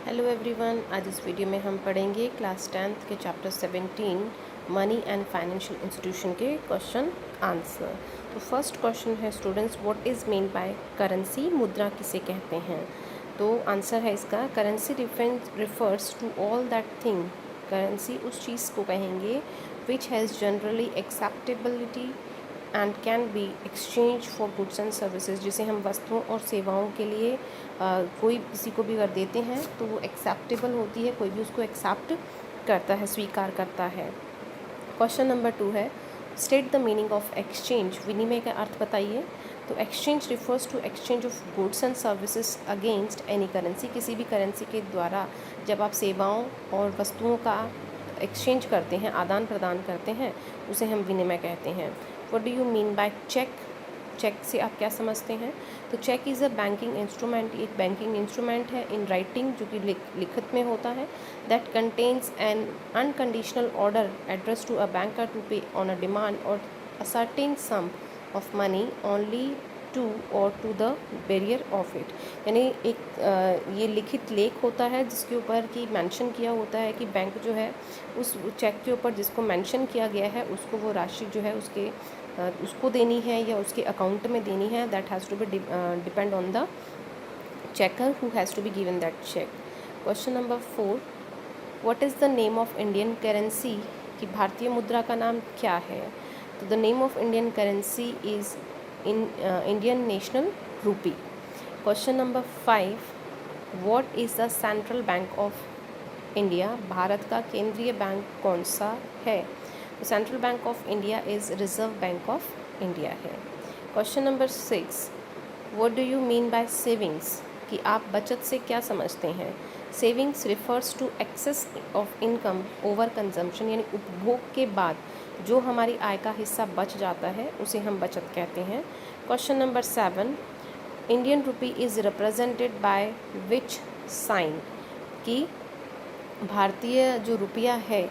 Hello everyone, आज इस video में हम पढ़ेंगे क्लास 10th के chapter 17 money and financial institution के क्वेश्चन आंसर। तो फर्स्ट क्वेश्चन है students, what is mean by currency, मुद्रा किसे कहते हैं। तो आंसर है इसका, currency refers to all that thing. Currency उस चीज़ को कहेंगे which has generally acceptability and can be exchange for goods and services. जिसे हम वस्तुओं और सेवाओं के लिए कोई किसी को भी अगर देते हैं तो वो एक्सेप्टेबल होती है, कोई भी उसको एक्सेप्ट करता है, स्वीकार करता है। क्वेश्चन नंबर 2 है, state the meaning of exchange. विनिमय का अर्थ बताइए। तो exchange refers to exchange of goods and services against any currency. किसी भी करेंसी के द्वारा जब आप सेवाओं और वस्तुओं का एक्सचेंज करते हैं, आदान प्रदान करते हैं, उसे हम विनिमय कहते हैं। What do you mean by cheque. Cheque से आप क्या समझते हैं। तो cheque is a banking instrument, एक बैंकिंग इंस्ट्रूमेंट है इन राइटिंग, जो कि लिखित में होता है। That contains an unconditional order address to a banker to pay on a demand or a certain sum of money only to or to the bearer of it. यानी एक ये लिखित लेख होता है जिसके ऊपर कि मेंशन किया होता है कि बैंक जो है उस चेक के ऊपर जिसको मेंशन किया गया है उसको वो राशि जो है उसको देनी है या उसके अकाउंट में देनी है। That has to be depend on the checker who has to be given that cheque. Question number 4, what is the name of Indian currency. कि भारतीय मुद्रा का नाम क्या है। तो the name of Indian currency is Indian national rupee. Question number 5, what is the central bank of India. भारत का केंद्रीय बैंक कौन सा है। Central bank of India is Reserve Bank of India है। Question number 6, what do you mean by savings. कि आप बचत से क्या समझते हैं। Savings refers to excess of income over consumption, यानी उपभोग के बाद जो हमारी आय का हिस्सा बच जाता है उसे हम बचत कहते हैं। Question number 7, Indian rupee is represented by which sign. कि भारतीय जो रुपया है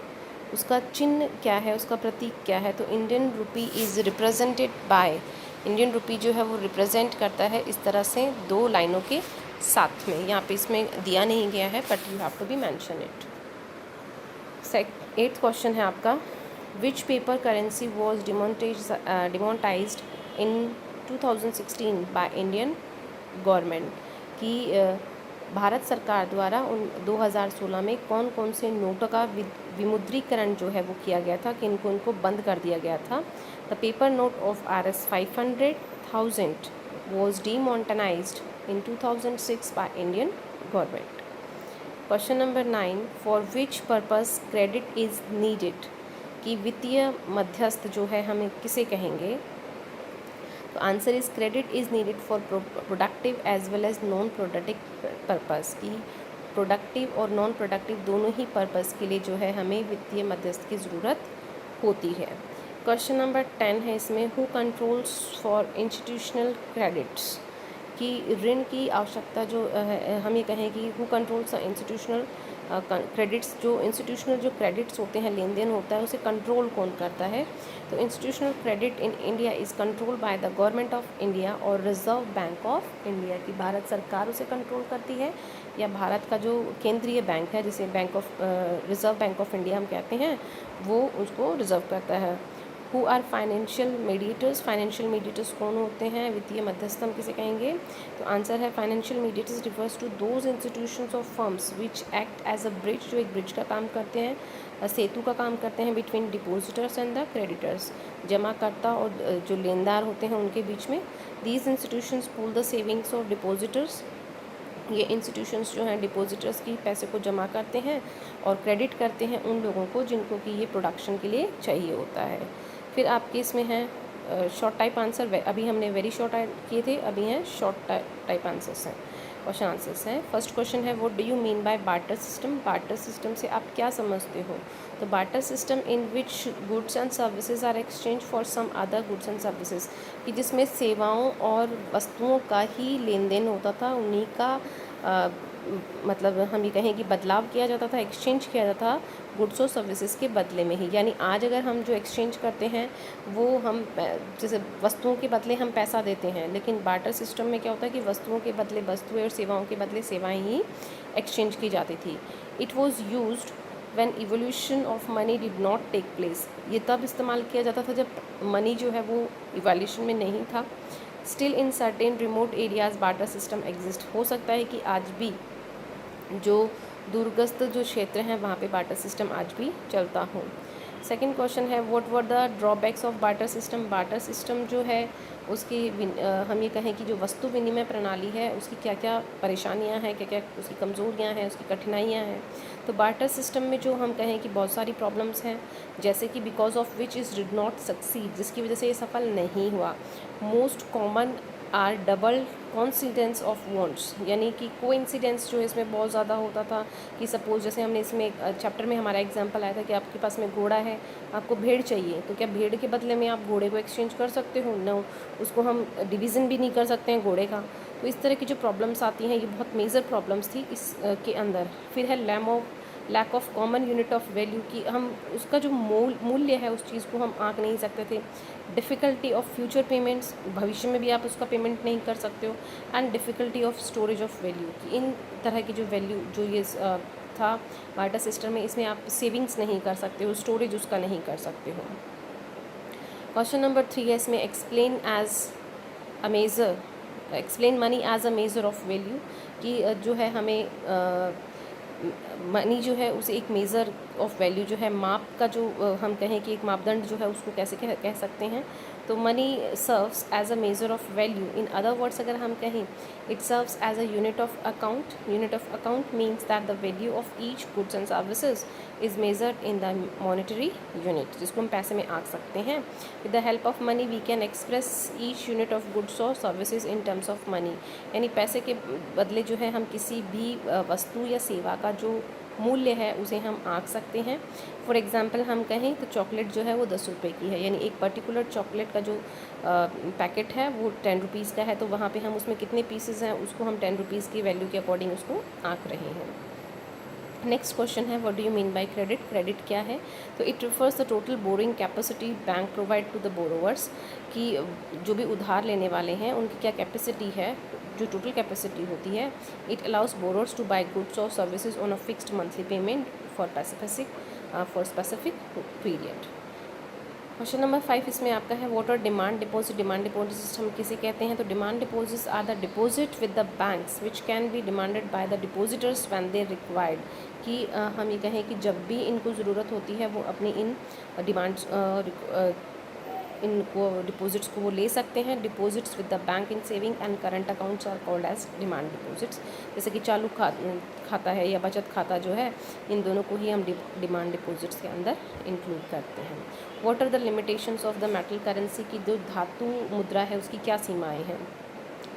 उसका चिन्ह क्या है, उसका प्रतीक क्या है। तो Indian rupee is represented bye, Indian rupee जो है वो रिप्रेजेंट करता है इस तरह से 2 लाइनों के साथ में। यहाँ पे इसमें दिया नहीं गया है but you have to be mention it. 8th question है आपका, which paper currency was demonetized in 2016 by Indian government. कि भारत सरकार द्वारा 2016 में कौन कौन से नोटों का विमुद्रीकरण जो है वो किया गया था, कि इनको बंद कर दिया गया था। The paper note of RS 500,000 was demonetized in 2006 by Indian government. Question number 9, for which purpose credit is needed. कि वित्तीय मध्यस्थ जो है हमें किसे कहेंगे। तो answer is credit is needed for productive as well as non productive purpose. की प्रोडक्टिव और नॉन प्रोडक्टिव दोनों ही पर्पस के लिए जो है हमें वित्तीय मध्यस्थ की ज़रूरत होती है। क्वेश्चन नंबर 10 है इसमें, who controls for institutional credits. कि ऋण की आवश्यकता जो हम ये कहें कि हु कंट्रोल्स इंस्टीट्यूशनल क्रेडिट्स, जो इंस्टीट्यूशनल जो क्रेडिट्स होते हैं, लेन देन होता है, उसे कंट्रोल कौन करता है। तो institutional credit in India is control by the government of India और रिजर्व बैंक ऑफ इंडिया। की भारत सरकार उसे कंट्रोल करती है या भारत का जो केंद्रीय बैंक है जिसे रिजर्व बैंक ऑफ इंडिया हम कहते हैं, वो उसको रिजर्व करता है। Who are financial mediators. Financial mediators कौन होते हैं, वित्तीय मध्यस्थ हम किसे कहेंगे। तो आंसर है, financial mediators refers to those institutions of firms which act as a bridge, जो एक ब्रिज का काम करते हैं, सेतु का काम करते हैं between depositors and the creditors, जमाकर्ता और जो लेनदार होते हैं उनके बीच में। These institutions pool the savings of depositors. ये इंस्टीट्यूशंस जो हैं डिपोजिटर्स की पैसे को जमा करते हैं और क्रेडिट करते हैं उन लोगों को जिनको कि ये प्रोडक्शन के लिए चाहिए होता है। फिर आपके इसमें है शॉर्ट टाइप आंसर। अभी हमने वेरी शॉर्ट किए थे, अभी हैं शॉर्ट टाइप आंसर्स हैं, क्वेश्चन आंसर्स हैं। फर्स्ट क्वेश्चन है, what do you mean by barter system. Barter system से आप क्या समझते हो। तो barter system in which goods and services are exchange for some other goods and services. कि जिसमें सेवाओं और वस्तुओं का ही लेन देन होता था, उन्हीं का मतलब हम ये कहें कि बदलाव किया जाता था, एक्सचेंज किया जाता था गुड्स और सर्विसेज के बदले में ही। यानी आज अगर हम जो एक्सचेंज करते हैं वो हम जैसे वस्तुओं के बदले हम पैसा देते हैं, लेकिन बार्टर सिस्टम में क्या होता है कि वस्तुओं के बदले वस्तुएं और सेवाओं के बदले सेवाएं ही एक्सचेंज की जाती थी। It was used when evolution of money did not take place. ये तब इस्तेमाल किया जाता था जब मनी जो है वो इवोल्यूशन में नहीं था। Still in certain remote areas barter system exist. हो सकता है कि आज भी जो दूरग्रस्त जो क्षेत्र हैं वहाँ पे बार्टर सिस्टम आज भी चलता हो। सेकंड क्वेश्चन है what were the drawbacks of barter system. Barter system जो है उसकी हम ये कहें कि जो वस्तु विनिमय प्रणाली है उसकी क्या क्या परेशानियां हैं, क्या क्या उसकी कमज़ोरियां हैं, उसकी कठिनाइयां हैं। तो बार्टर सिस्टम में जो हम कहें कि बहुत सारी प्रॉब्लम्स हैं, जैसे कि because of which is did not succeed, जिसकी वजह से ये सफल नहीं हुआ। Most common are double coincidence of wants, यानी कि कोइंसिडेंस जो है इसमें बहुत ज़्यादा होता था कि सपोज़ जैसे हमने इसमें चैप्टर में हमारा एग्जांपल आया था कि आपके पास में घोड़ा है, आपको भेड़ चाहिए, तो क्या भेड़ के बदले में आप घोड़े को एक्सचेंज कर सकते हो? नो, उसको हम डिवीज़न भी नहीं कर सकते हैं घोड़े का। तो इस तरह की जो प्रॉब्लम्स आती हैं ये बहुत मेजर प्रॉब्लम्स थी इस के अंदर। फिर है lack of common unit of value, कि हम उसका जो मूल्य है उस चीज़ को हम आंक नहीं सकते थे। डिफ़िकल्टी ऑफ फ्यूचर पेमेंट्स, भविष्य में भी आप उसका पेमेंट नहीं कर सकते हो। And difficulty of storage of value, कि इन तरह की जो वैल्यू जो ये था बार्टर सिस्टम में, इसमें आप सेविंग्स नहीं कर सकते हो, स्टोरेज उसका नहीं कर सकते हो। क्वेश्चन नंबर 3 है इसमें explain money as a measure of value, कि जो है हमें मनी जो है उसे एक मेज़र ऑफ वैल्यू जो है माप का जो हम कहें कि एक मापदंड जो है उसको कैसे कह सकते हैं। तो money serves as a measure of value. In other words अगर हम कहें, it serves as a unit of account. Unit of account means that the value of each goods and services is measured in the monetary unit, जिसको हम पैसे में आंक सकते हैं। With the help of money we can express each unit of goods और services in terms of money, यानी पैसे के बदले जो है हम किसी भी वस्तु या सेवा का जो मूल्य है उसे हम आंक सकते हैं। फॉर एग्ज़ाम्पल हम कहें तो चॉकलेट जो है वो 10 रुपये की है, यानी एक पर्टिकुलर चॉकलेट का जो पैकेट है वो 10 रुपीज़ का है, तो वहाँ पे हम उसमें कितने पीसेस हैं उसको हम 10 रुपीज़ की वैल्यू के अकॉर्डिंग उसको आंक रहे हैं। नेक्स्ट क्वेश्चन है what do you mean by credit. Credit क्या है? तो it refers the total borrowing capacity bank provide to the borrowers, कि जो भी उधार लेने वाले हैं उनकी क्या कैपेसिटी है, जो टोटल कैपेसिटी होती है। It allows borrowers to buy goods और services on a fixed monthly payment for specific period. Question number 5 इसमें आपका है what are demand deposit. Demand deposit हम किसे कहते हैं? तो demand deposits are the deposit with the banks which can be demanded by the depositors when they required, कि हम ये कहें कि जब भी इनको ज़रूरत होती है वो अपनी इन डिमांड्स इनको डिपॉजिट्स को वो ले सकते हैं। Deposits with the bank in saving and current accounts are called as demand deposits. जैसे कि चालू खाता है या बचत खाता जो है, इन दोनों को ही हम डिमांड डिपॉजिट्स के अंदर इंक्लूड करते हैं। What are the limitations of the metal currency, की जो धातु मुद्रा है उसकी क्या सीमाएँ हैं।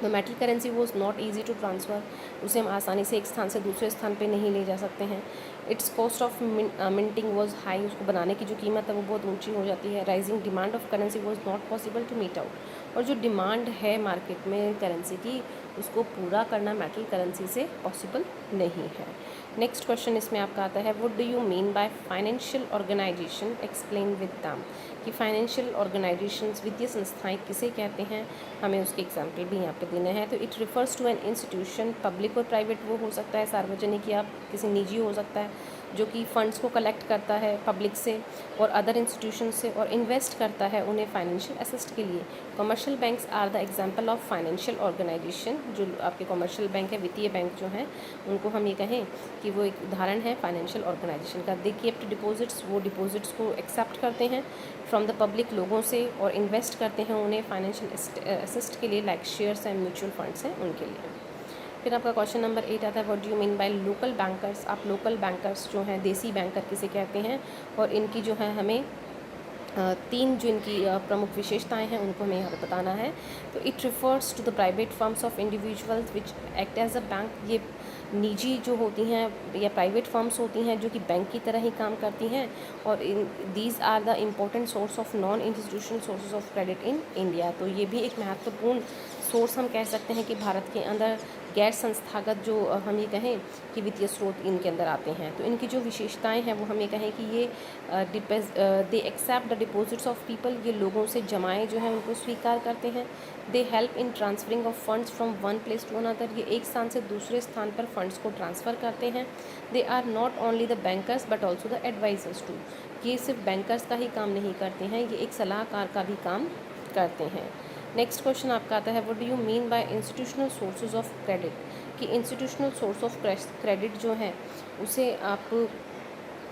The metal currency was not easy to transfer, उसे हम आसानी से एक स्थान से दूसरे स्थान पे नहीं ले जा सकते हैं। It's cost of minting was high, उसको बनाने की जो कीमत है वो बहुत ऊंची हो जाती है। Rising demand of currency was not possible to meet out, और जो डिमांड है मार्केट में करेंसी की उसको पूरा करना मेटल करेंसी से पॉसिबल नहीं है। नेक्स्ट क्वेश्चन इसमें आपका आता है what do you mean by financial organisation, explain with them, कि फाइनेंशियल ऑर्गेनाइजेशंस वित्तीय संस्थाएं किसे कहते हैं, हमें उसके एग्जांपल भी यहाँ पे देना है। तो it refers to an institution, public और प्राइवेट वो हो सकता है, सार्वजनिक या किसी निजी हो सकता है, जो कि फ़ंड्स को कलेक्ट करता है पब्लिक से और अदर इंस्टीट्यूशन से और इन्वेस्ट करता है उन्हें फाइनेंशियल असिस्ट के लिए। Commercial banks are the example of financial organisation, जो आपके कमर्शियल बैंक है, वित्तीय बैंक जो हैं उनको हम ये कहें कि वो एक उदाहरण है फाइनेंशियल ऑर्गेनाइजेशन का। दे कीप डिपॉजिट्स, वो डिपॉजिट्स को एक्सेप्ट करते हैं फ्रॉम द पब्लिक, लोगों से, और इन्वेस्ट करते हैं उन्हें फाइनेंशियल असिस्ट के लिए, लाइक शेयर्स हैं, म्यूचुअल फंड्स हैं उनके लिए। फिर आपका क्वेश्चन नंबर 8 आता है what do you mean by local bankers. आप लोकल बैंकर्स जो हैं, देसी बैंकर किसे कहते हैं, और इनकी जो है हमें 3 जो इनकी प्रमुख विशेषताएं हैं उनको हमें यहाँ पे बताना है। तो it refers to the private firms of individuals which act as a bank, ये निजी जो होती हैं या प्राइवेट फर्म्स होती हैं जो कि बैंक की तरह ही काम करती हैं, और these are the important source of non institutional sources of credit in India. तो ये भी एक महत्वपूर्ण सोर्स हम कह सकते हैं कि भारत के अंदर गैर संस्थागत जो हम ये कहें कि वित्तीय स्रोत इनके अंदर आते हैं। तो इनकी जो विशेषताएं हैं वो हम ये कहें कि ये they accept the deposits of people, ये लोगों से जमाएँ जो हैं उनको स्वीकार करते हैं। They help in transferring of funds from one place to another, ये एक स्थान से दूसरे स्थान पर फंड्स को ट्रांसफ़र करते हैं। They are not only the bankers but also the advisers too, ये सिर्फ बैंकर्स का ही काम नहीं करते हैं, ये एक सलाहकार का भी काम करते हैं। नेक्स्ट क्वेश्चन आपका आता है, what do you mean by institutional sources of credit, कि इंस्टीट्यूशनल सोर्स ऑफ क्रेडिट जो है उसे आप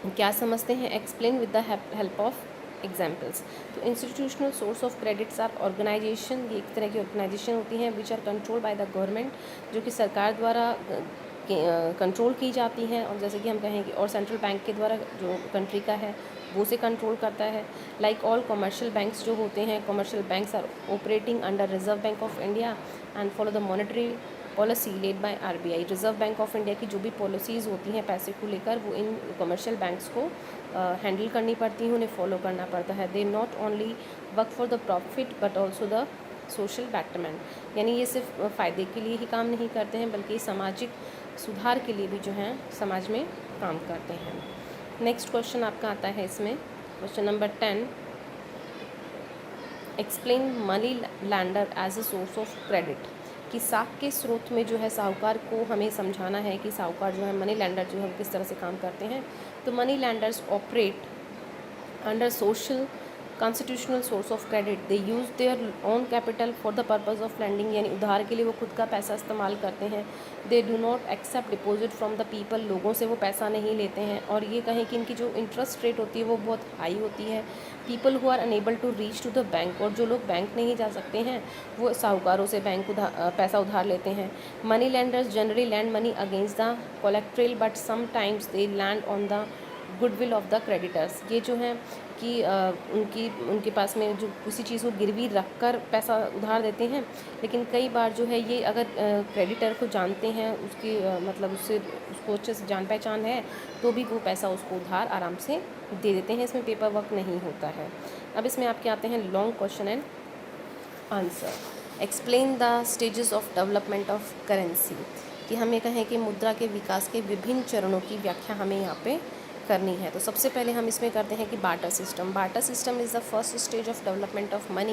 क्या समझते हैं। Explain with the help of examples. तो institutional source of credits are organisation, ये एक तरह की ऑर्गेनाइजेशन होती हैं which are control by the government, जो कि सरकार द्वारा कंट्रोल की जाती हैं, और जैसे कि हम कहें कि और सेंट्रल बैंक के द्वारा जो कंट्री का है वो से कंट्रोल करता है। लाइक ऑल कमर्शियल बैंक्स जो होते हैं, commercial banks are operating under Reserve Bank of India and follow the monetary policy led by RBI. Reserve Bank of India की जो भी पॉलिसीज़ होती हैं पैसे को लेकर, वो इन कमर्शियल बैंक्स को हैंडल करनी पड़ती हैं, उन्हें फॉलो करना पड़ता है। They not only work for the profit but also the social betterment, यानी ये सिर्फ फ़ायदे के लिए ही काम नहीं करते हैं बल्कि सामाजिक सुधार के लिए भी जो है समाज में काम करते हैं। नेक्स्ट क्वेश्चन आपका आता है इसमें, question number 10, explain money lender as a source of credit, कि साख के स्रोत में जो है साहूकार को हमें समझाना है कि साहूकार जो है मनी लैंडर जो है किस तरह से काम करते हैं। तो money lenders operate under social constitutional source of credit, they use their own capital for the purpose of lending, यानी उधार के लिए वो खुद का पैसा इस्तेमाल करते हैं। They do not accept deposit from the people, लोगों से वो पैसा नहीं लेते हैं, और ये कहें कि इनकी जो इंटरेस्ट रेट होती है वो बहुत हाई होती है। People who are unable to reach to the bank, और जो लोग बैंक नहीं जा सकते हैं वो साहूकारों से पैसा उधार लेते हैं। Money landers generally land money against the colorectal but sometimes they land on the goodwill of the creditors, ये जो हैं कि उनके पास में जो किसी चीज़ को गिरवी रख कर पैसा उधार देते हैं, लेकिन कई बार जो है ये अगर क्रेडिटर को जानते हैं, उसकी मतलब उसको अच्छे से जान पहचान है, तो भी वो पैसा उसको उधार आराम से दे देते हैं, इसमें पेपर वर्क नहीं होता है। अब इसमें आपके आते हैं long question and answer. Explain the stages of development of currency, कि हमें कहें कि मुद्रा के विकास के विभिन्न चरणों की व्याख्या हमें यहाँ पे करनी है। तो सबसे पहले हम इसमें करते हैं कि barter system. Barter system is the first stage of development of money.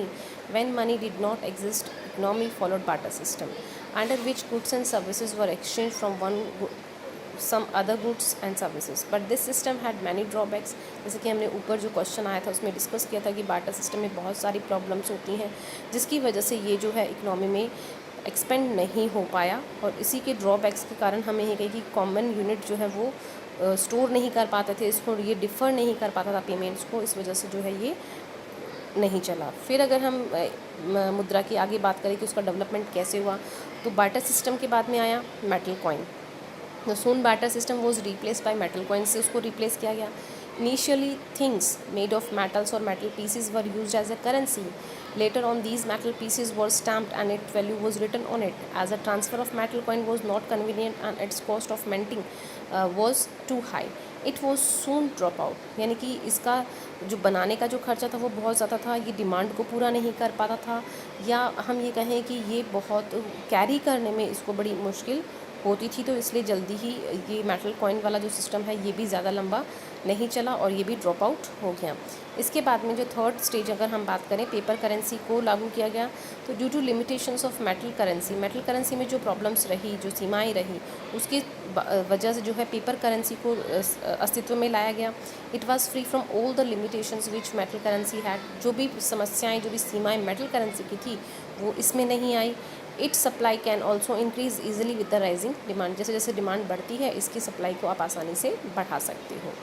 When money did not exist, economy followed barter system under which goods and services were exchange from some other goods and services, but this system had many drawbacks। जैसे कि हमने ऊपर जो question आया था उसमें discuss किया था कि बार्टर सिस्टम में बहुत सारी प्रॉब्लम्स होती हैं, जिसकी वजह से ये जो है इकोनॉमी में एक्सपेंड नहीं हो पाया, और इसी के ड्रॉबैक्स के कारण हमें ये कही कि कॉमन यूनिट जो है वो स्टोर नहीं कर पाते थे इसको, ये डिफ़र नहीं कर पाता था पेमेंट्स को, इस वजह से जो है ये नहीं चला। फिर अगर हम मुद्रा की आगे बात करें कि उसका डेवलपमेंट कैसे हुआ, तो बार्टर सिस्टम के बाद में आया metal coin. The soon barter system was replace by metal coin, से उसको रिप्लेस किया गया। Initially things made of metals और metal pieces were used as a currency. Later on, these metal pieces were stamped and its value was written on it. As a transfer of metal coin was not convenient and its cost of minting was too high, it was soon drop out। यानी कि इसका जो बनाने का जो खर्चा था वो बहुत ज़्यादा था, ये डिमांड को पूरा नहीं कर पाता था, या हम ये कहें कि ये बहुत कैरी करने में इसको बड़ी मुश्किल होती थी, तो इसलिए जल्दी ही ये मेटल कॉइन वाला जो सिस्टम है ये भी ज़्यादा लंबा नहीं चला और ये भी ड्रॉप आउट हो गया। इसके बाद में जो थर्ड स्टेज अगर हम बात करें, पेपर करेंसी को लागू किया गया। तो due to limitations of metal currency में जो प्रॉब्लम्स रही, जो सीमाएं रही, उसकी वजह से जो है पेपर करेंसी को अस्तित्व में लाया गया। It was free from all the limitations which metal currency had, जो भी समस्याएं, जो भी सीमाएं मेटल करेंसी की थी वो इसमें नहीं आई। Its supply can also increase easily with the rising demand, जैसे जैसे डिमांड बढ़ती है इसकी सप्लाई को आप आसानी से बढ़ा सकते हो।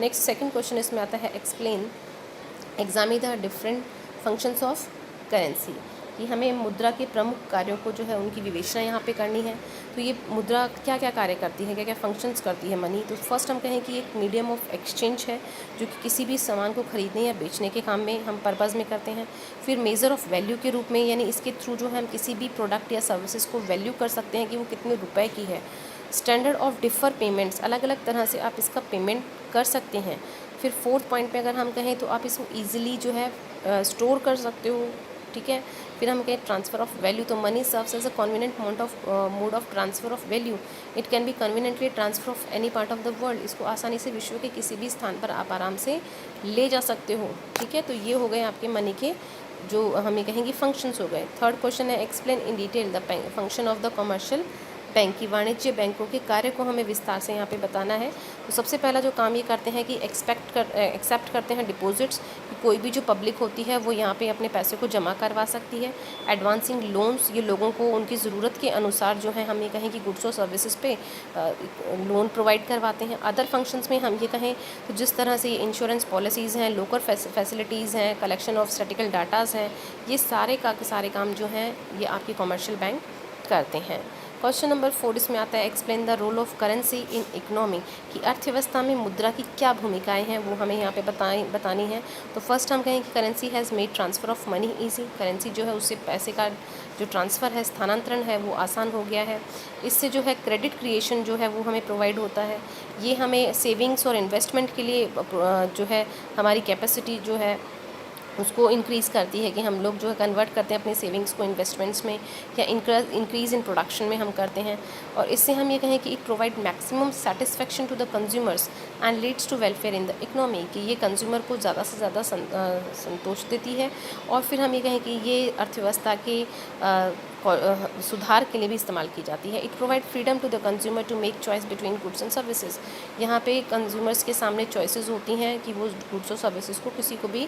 नेक्स्ट सेकंड क्वेश्चन इसमें आता है, explain examine the different functions of currency, कि हमें मुद्रा के प्रमुख कार्यों को जो है उनकी विवेचना यहाँ पे करनी है। तो ये मुद्रा क्या क्या कार्य करती है, क्या क्या फंक्शंस करती है मनी। तो फर्स्ट हम कहें कि एक मीडियम ऑफ एक्सचेंज है, जो कि किसी भी सामान को खरीदने या बेचने के काम में हम पर्पज़ में करते हैं। फिर मेज़र ऑफ वैल्यू के रूप में, यानी इसके थ्रू जो है हम किसी भी प्रोडक्ट या सर्विसेज को वैल्यू कर सकते हैं कि वो कितने रुपए की है। स्टैंडर्ड ऑफ डिफर पेमेंट्स, अलग अलग तरह से आप इसका पेमेंट कर सकते हैं। फिर फोर्थ पॉइंट पे अगर हम कहें तो आप इसको ईजिली जो है स्टोर कर सकते हो, ठीक है, फिर हम कहें ट्रांसफ़र ऑफ वैल्यू, तो money serves as a convenient mode of transfer of value. It can be conveniently transfer of any part of the world. इसको आसानी से विश्व के किसी भी स्थान पर आप आराम से ले जा सकते हो, ठीक है। तो ये हो गए आपके मनी के जो हमें कहेंगे फंक्शंस हो गए। थर्ड क्वेश्चन है explain in detail the function of the commercial bank, की वाणिज्य बैंकों के कार्य को हमें विस्तार से यहाँ पे बताना है। तो सबसे पहला जो काम ये करते हैं कि एक्सेप्ट करते हैं डिपॉजिट्स, कि कोई भी जो पब्लिक होती है वो यहाँ पे अपने पैसे को जमा करवा सकती है। एडवांसिंग लोन्स, ये लोगों को उनकी ज़रूरत के अनुसार जो है हम ये कहें कि गुड्स और सर्विसेज पे लोन प्रोवाइड करवाते हैं। अदर फंक्शंस में हम ये कहें तो जिस तरह से ये इंश्योरेंस पॉलिसीज़ हैं, लोकल फैसिलिटीज़ हैं, कलेक्शन ऑफ स्टैटिकल डाटाज़ हैं, ये सारे काम जो हैं ये आपके कमर्शियल बैंक करते हैं। क्वेश्चन नंबर 4 इसमें आता है explain the role of currency in economy, की अर्थव्यवस्था में मुद्रा की क्या भूमिकाएं हैं वो हमें यहाँ पे बतानी है। तो फर्स्ट हम कहें कि currency has made transfer of money easy, currency जो है उससे पैसे का जो ट्रांसफ़र है, स्थानांतरण है, वो आसान हो गया है। इससे जो है क्रेडिट क्रिएशन जो है वो हमें प्रोवाइड होता है। ये हमें सेविंग्स और इन्वेस्टमेंट के लिए जो है हमारी कैपेसिटी जो है उसको इंक्रीज़ करती है, कि हम लोग जो है कन्वर्ट करते हैं अपने सेविंग्स को इन्वेस्टमेंट्स में, या इंक्रीज़ इन प्रोडक्शन में हम करते हैं। और इससे हम ये कहें कि it provide maximum satisfaction to the consumers and leads to welfare in the economy, कि ये कंज्यूमर को ज़्यादा से ज़्यादा संतोष देती है। और फिर हम ये कहें कि ये अर्थव्यवस्था के सुधार के लिए भी इस्तेमाल की जाती है। It provide freedom to the consumer to make choice between goods and services, यहाँ पे कंज्यूमर्स के सामने चॉइसेस होती हैं कि वो गुड्स और सर्विसेज को किसी को भी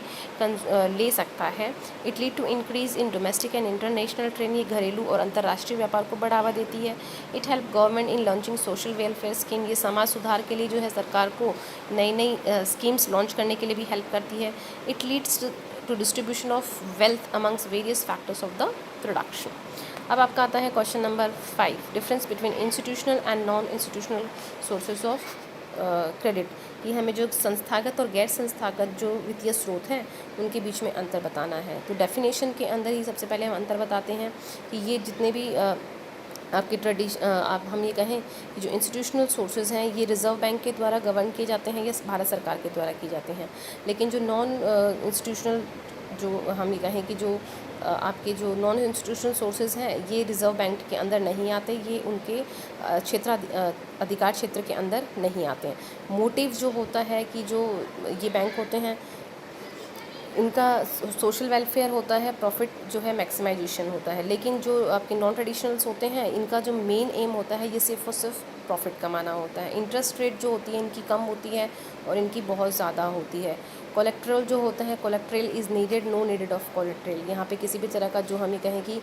ले सकता है। It lead to increase in domestic and international trade, ये घरेलू और अंतर्राष्ट्रीय व्यापार को बढ़ावा देती है। It help government in launching social welfare scheme, ये समाज सुधार के लिए जो है सरकार को नई स्कीम्स लॉन्च करने के लिए भी हेल्प करती है। It leads to distribution of wealth amongst various factors of the production. अब आपका आता है question number 5, difference between institutional and non institutional sources of credit, कि हमें जो संस्थागत और गैर संस्थागत जो वित्तीय स्रोत हैं उनके बीच में अंतर बताना है। तो डेफिनेशन के अंदर ही सबसे पहले हम अंतर बताते हैं कि ये जितने भी आपकी आप हम ये कहें कि जो इंस्टीट्यूशनल सोर्सेज हैं ये रिज़र्व बैंक के द्वारा गवर्न किए जाते हैं या भारत सरकार के द्वारा किए जाते हैं। लेकिन जो नॉन इंस्टीट्यूशनल जो हम ये कहें कि जो आपके जो नॉन इंस्टीट्यूशनल सोर्सेज हैं ये रिज़र्व बैंक के अंदर नहीं आते, ये उनके अधिकार क्षेत्र के अंदर नहीं आते हैं। मोटिव जो होता है कि जो ये बैंक होते हैं उनका सोशल वेलफेयर होता है, प्रॉफिट जो है मैक्सिमाइजेशन होता है। लेकिन जो आपके नॉन ट्रेडिशनल्स होते हैं इनका जो मेन एम होता है ये सिर्फ और सिर्फ प्रॉफिट कमाना होता है। इंटरेस्ट रेट जो होती है इनकी कम होती है और इनकी बहुत ज़्यादा होती है। कोलेक्ट्रल जो होता है, collateral is needed, no needed of collateral, यहाँ पे किसी भी तरह का जो हम ये कहें कि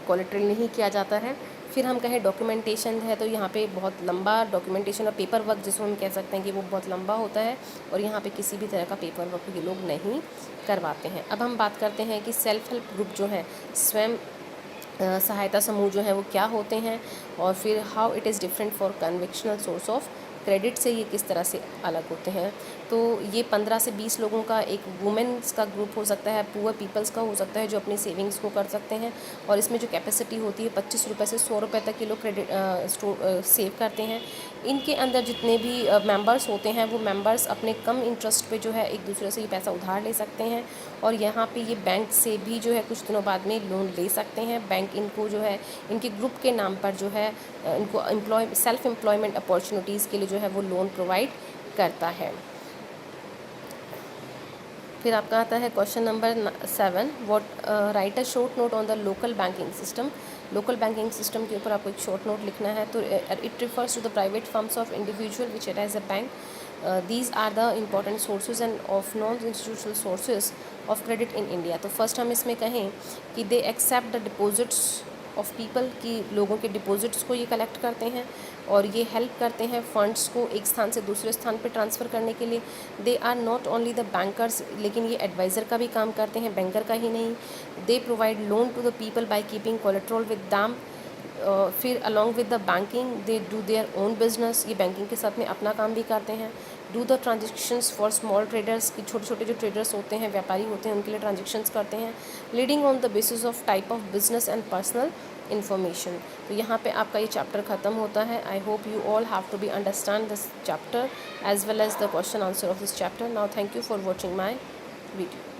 कोलेक्ट्रल नहीं किया जाता है। फिर हम कहें डॉक्यूमेंटेशन है तो यहाँ पे बहुत लंबा डॉक्यूमेंटेशन और पेपर वर्क जिसको हम कह सकते हैं कि वो बहुत लंबा होता है और यहाँ पे किसी भी तरह का पेपर वर्क ये लोग नहीं करवाते हैं। अब हम बात करते हैं कि सेल्फ हेल्प ग्रुप जो है, स्वयं सहायता समूह जो है वो क्या होते हैं, और फिर how it is different for conventional source of credit से ये किस तरह से अलग होते हैं। तो ये 15 से 20 लोगों का एक वुमेन्स का ग्रुप हो सकता है, पुअर पीपल्स का हो सकता है जो अपनी सेविंग्स को कर सकते हैं, और इसमें जो कैपेसिटी होती है 25 रुपये से 100 रुपये तक के लोग क्रेडिट सेव करते हैं। इनके अंदर जितने भी मेंबर्स होते हैं वो मेंबर्स अपने कम इंटरेस्ट पे जो है एक दूसरे से ये पैसा उधार ले सकते हैं, और यहाँ पे ये बैंक से भी जो है कुछ दिनों बाद में लोन ले सकते हैं। बैंक इनको जो है इनके ग्रुप के नाम पर जो है इनको सेल्फ एम्प्लॉयमेंट अपॉर्चुनिटीज़ के लिए जो है वो लोन प्रोवाइड करता है। फिर आपका आता है question number 7, write a short note on the local banking system. Local banking system के ऊपर आपको एक शॉर्ट नोट लिखना है। तो it refers to the private firms of individual which act as a bank. These are the important sources and of non-institutional sources of credit in India। तो first हम इसमें कहें कि they accept the deposits of people, कि लोगों के deposits को ये कलेक्ट करते हैं और ये हेल्प करते हैं फंड्स को एक स्थान से दूसरे स्थान पे ट्रांसफ़र करने के लिए। They are not only the bankers, लेकिन ये एडवाइज़र का भी काम करते हैं, बैंकर का ही नहीं। They provide loan to the people by keeping collateral with them. फिर along with the banking they do their own business, ये बैंकिंग के साथ में अपना काम भी करते हैं। Do the transactions for small traders, की छोटे छोटे जो ट्रेडर्स होते हैं, व्यापारी होते हैं, उनके लिए ट्रांजेक्शन्स करते हैं। Leading on the basis of type of business and personal information. तो यहाँ पे आपका ये चैप्टर ख़त्म होता है। I hope you all have to be understand this chapter as well as the question answer of this chapter. Now thank you for watching my video.